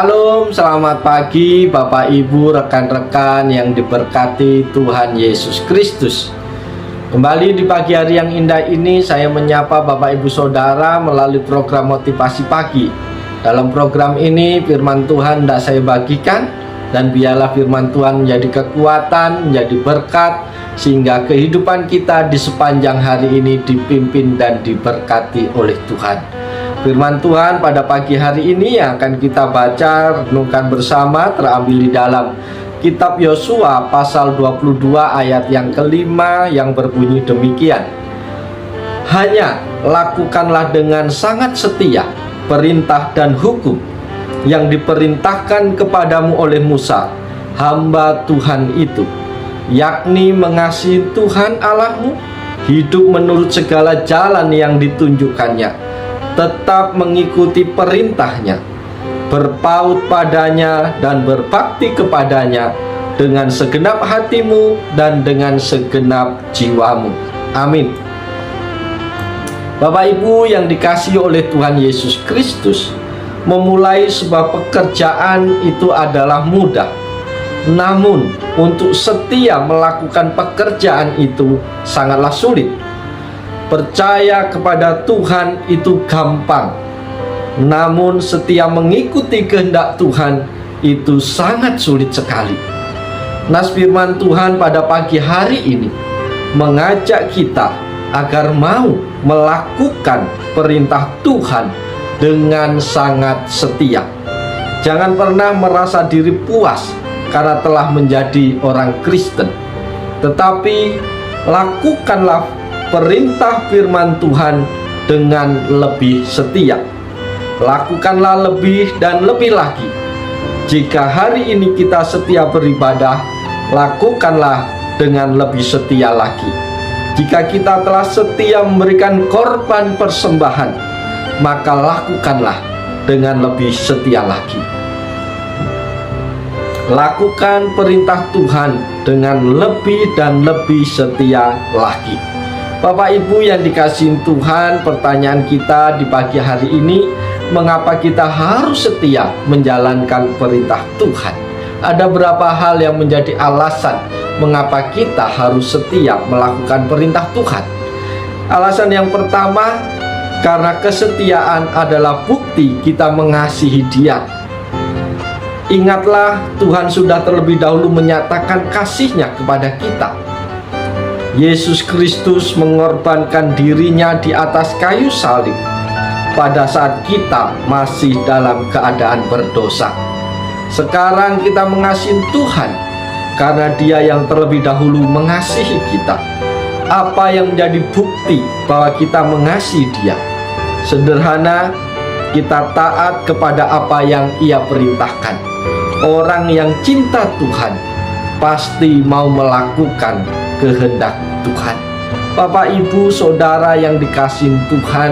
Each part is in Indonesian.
Shalom, selamat pagi Bapak Ibu, rekan-rekan yang diberkati Tuhan Yesus Kristus. Kembali di pagi hari yang indah ini, saya menyapa Bapak Ibu Saudara melalui program Motivasi Pagi. Dalam program ini, firman Tuhan hendak saya bagikan, dan biarlah firman Tuhan menjadi kekuatan, menjadi berkat, sehingga kehidupan kita di sepanjang hari ini dipimpin dan diberkati oleh Tuhan. Firman Tuhan pada pagi hari ini yang akan kita baca, renungkan bersama, terambil di dalam Kitab Yosua pasal 22 ayat yang kelima yang berbunyi demikian. Hanya lakukanlah dengan sangat setia perintah dan hukum yang diperintahkan kepadamu oleh Musa, hamba Tuhan itu, yakni mengasihi Tuhan Allahmu, hidup menurut segala jalan yang ditunjukkannya, tetap mengikuti perintahnya, berpaut padanya dan berbakti kepadanya dengan segenap hatimu dan dengan segenap jiwamu. Amin. Bapak Ibu yang dikasihi oleh Tuhan Yesus Kristus, memulai sebuah pekerjaan itu adalah mudah. Namun untuk setia melakukan pekerjaan itu sangatlah sulit. Percaya kepada Tuhan itu gampang, namun setia mengikuti kehendak Tuhan itu sangat sulit sekali. Nas firman Tuhan pada pagi hari ini mengajak kita agar mau melakukan perintah Tuhan dengan sangat setia. Jangan pernah merasa diri puas karena telah menjadi orang Kristen, tetapi lakukanlah perintah firman Tuhan dengan lebih setia. Lakukanlah lebih dan lebih lagi. Jika hari ini kita setia beribadah, lakukanlah dengan lebih setia lagi. Jika kita telah setia memberikan korban persembahan, maka lakukanlah dengan lebih setia lagi. Lakukan perintah Tuhan dengan lebih dan lebih setia lagi. Bapak Ibu yang dikasihi Tuhan, pertanyaan kita di pagi hari ini, mengapa kita harus setia menjalankan perintah Tuhan? Ada berapa hal yang menjadi alasan mengapa kita harus setia melakukan perintah Tuhan? Alasan yang pertama, karena kesetiaan adalah bukti kita mengasihi Dia. Ingatlah, Tuhan sudah terlebih dahulu menyatakan kasih-Nya kepada kita. Yesus Kristus mengorbankan dirinya di atas kayu salib pada saat kita masih dalam keadaan berdosa. Sekarang kita mengasihi Tuhan karena Dia yang terlebih dahulu mengasihi kita. Apa yang menjadi bukti bahwa kita mengasihi Dia? Sederhana, kita taat kepada apa yang Ia perintahkan. Orang yang cinta Tuhan pasti mau melakukan kehendak Tuhan. Bapak Ibu Saudara yang dikasihi Tuhan,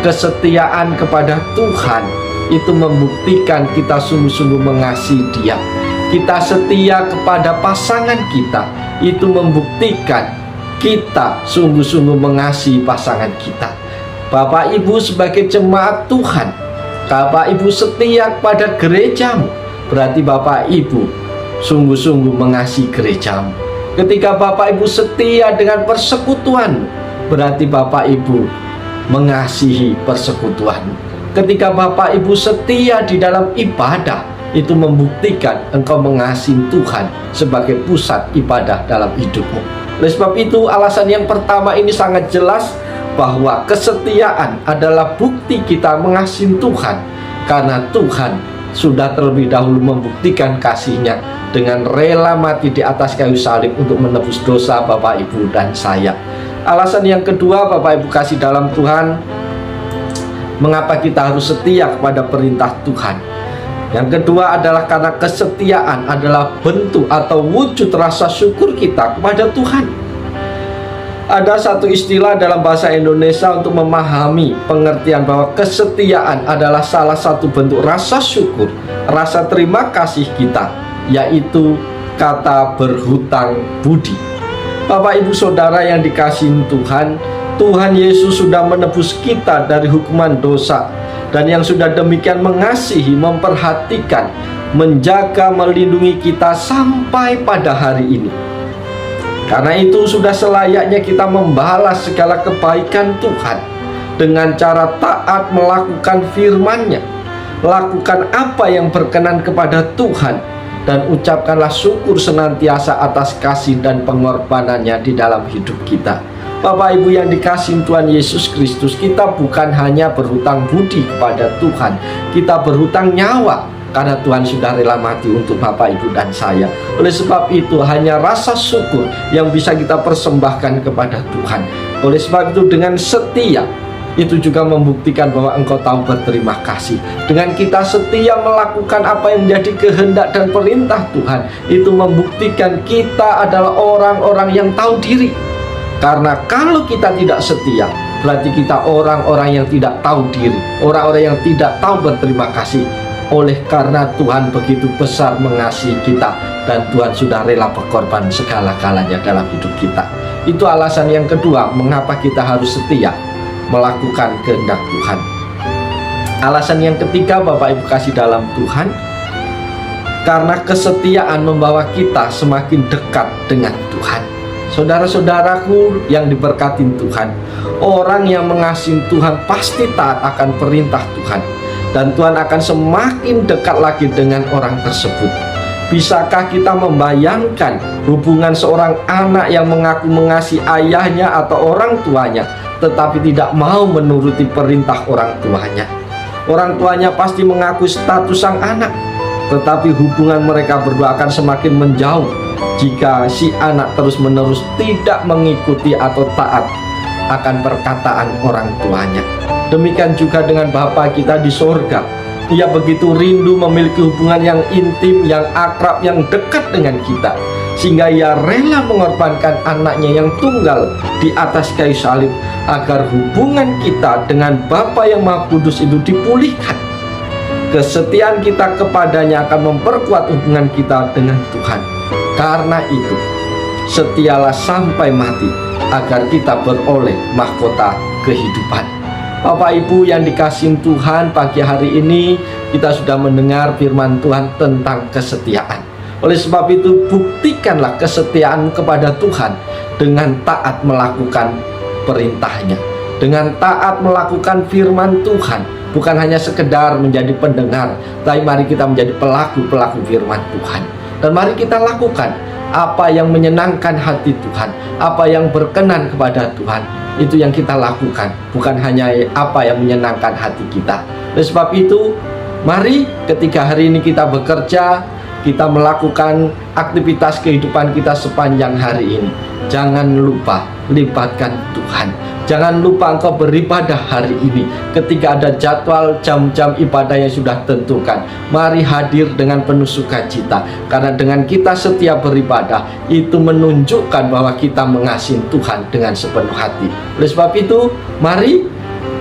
kesetiaan kepada Tuhan itu membuktikan kita sungguh-sungguh mengasihi Dia. Kita setia kepada pasangan kita, itu membuktikan kita sungguh-sungguh mengasihi pasangan kita. Bapak Ibu sebagai jemaat Tuhan, Bapak Ibu setia kepada gerejamu, berarti Bapak Ibu sungguh-sungguh mengasihi gerejamu. Ketika Bapak Ibu setia dengan persekutuan, berarti Bapak Ibu mengasihi persekutuan. Ketika Bapak Ibu setia di dalam ibadah, itu membuktikan engkau mengasihi Tuhan sebagai pusat ibadah dalam hidupmu. Oleh sebab itu, alasan yang pertama ini sangat jelas bahwa kesetiaan adalah bukti kita mengasihi Tuhan, karena Tuhan sudah terlebih dahulu membuktikan kasih-Nya dengan rela mati di atas kayu salib untuk menebus dosa Bapak Ibu dan saya. Alasan yang kedua, Bapak Ibu kasih dalam Tuhan, mengapa kita harus setia kepada perintah Tuhan? Yang kedua adalah karena kesetiaan adalah bentuk atau wujud rasa syukur kita kepada Tuhan. Ada satu istilah dalam bahasa Indonesia untuk memahami pengertian bahwa kesetiaan adalah salah satu bentuk rasa syukur, rasa terima kasih kita, yaitu kata berhutang budi. Bapak Ibu Saudara yang dikasihi Tuhan, Tuhan Yesus sudah menebus kita dari hukuman dosa. dan yang sudah demikian mengasihi, memperhatikan, menjaga, melindungi kita sampai pada hari ini. Karena itu sudah selayaknya kita membalas segala kebaikan Tuhan dengan cara taat melakukan firman-Nya. Lakukan apa yang berkenan kepada Tuhan, dan ucapkanlah syukur senantiasa atas kasih dan pengorbanannya di dalam hidup kita. Bapak Ibu yang dikasihi Tuhan Yesus Kristus, kita bukan hanya berhutang budi kepada Tuhan, kita berhutang nyawa, karena Tuhan sudah rela mati untuk Bapak, Ibu, dan saya. Oleh sebab itu hanya rasa syukur yang bisa kita persembahkan kepada Tuhan. Oleh sebab itu dengan setia, itu juga membuktikan bahwa engkau tahu berterima kasih. Dengan kita setia melakukan apa yang menjadi kehendak dan perintah Tuhan, itu membuktikan kita adalah orang-orang yang tahu diri. Karena kalau kita tidak setia, berarti kita orang-orang yang tidak tahu diri, orang-orang yang tidak tahu berterima kasih. Oleh karena Tuhan begitu besar mengasihi kita, dan Tuhan sudah rela berkorban segala-galanya dalam hidup kita. Itu alasan yang kedua mengapa kita harus setia melakukan kehendak Tuhan. Alasan yang ketiga, Bapak Ibu kasih dalam Tuhan, karena kesetiaan membawa kita semakin dekat dengan Tuhan. Saudara-saudaraku yang diberkati Tuhan, orang yang mengasihi Tuhan pasti taat akan perintah Tuhan, dan Tuhan akan semakin dekat lagi dengan orang tersebut. Bisakah kita membayangkan hubungan seorang anak yang mengaku mengasihi ayahnya atau orang tuanya, tetapi tidak mau menuruti perintah orang tuanya? Orang tuanya pasti mengaku status sang anak, tetapi hubungan mereka berdua akan semakin menjauh jika si anak terus-menerus tidak mengikuti atau taat akan perkataan orang tuanya. Demikian juga dengan Bapa kita di sorga. Ia begitu rindu memiliki hubungan yang intim, yang akrab, yang dekat dengan kita, sehingga ia rela mengorbankan anaknya yang tunggal di atas kayu salib, agar hubungan kita dengan Bapa yang Maha Kudus itu dipulihkan. Kesetiaan kita kepadanya akan memperkuat hubungan kita dengan Tuhan. Karena itu, setialah sampai mati, agar kita beroleh mahkota kehidupan. Bapak Ibu yang dikasihi Tuhan, pagi hari ini kita sudah mendengar firman Tuhan tentang kesetiaan. Oleh sebab itu, buktikanlah kesetiaan kepada Tuhan dengan taat melakukan perintahnya, dengan taat melakukan firman Tuhan. Bukan hanya sekedar menjadi pendengar, tapi mari kita menjadi pelaku-pelaku firman Tuhan. Dan mari kita lakukan apa yang menyenangkan hati Tuhan, apa yang berkenan kepada Tuhan. Itu yang kita lakukan, bukan hanya apa yang menyenangkan hati kita. Oleh sebab itu, mari ketika hari ini kita bekerja, kita melakukan aktivitas kehidupan kita sepanjang hari ini, jangan lupa libatkan Tuhan. Jangan lupa engkau beribadah hari ini. Ketika ada jadwal jam-jam ibadah yang sudah tentukan, mari hadir dengan penuh sukacita. Karena dengan kita setia beribadah, itu menunjukkan bahwa kita mengasihi Tuhan dengan sepenuh hati. Oleh sebab itu, mari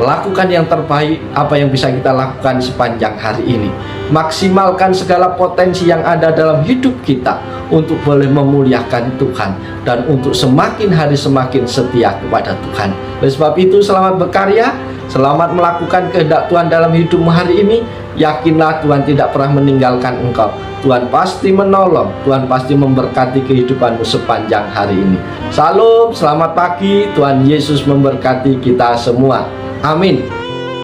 lakukan yang terbaik apa yang bisa kita lakukan sepanjang hari ini. Maksimalkan segala potensi yang ada dalam hidup kita untuk boleh memuliakan Tuhan, dan untuk semakin hari semakin setia kepada Tuhan. Oleh sebab itu, selamat berkarya, selamat melakukan kehendak Tuhan dalam hidupmu hari ini. Yakinlah Tuhan tidak pernah meninggalkan engkau. Tuhan pasti menolong, Tuhan pasti memberkati kehidupanmu sepanjang hari ini. Salam, selamat pagi, Tuhan Yesus memberkati kita semua. Amin.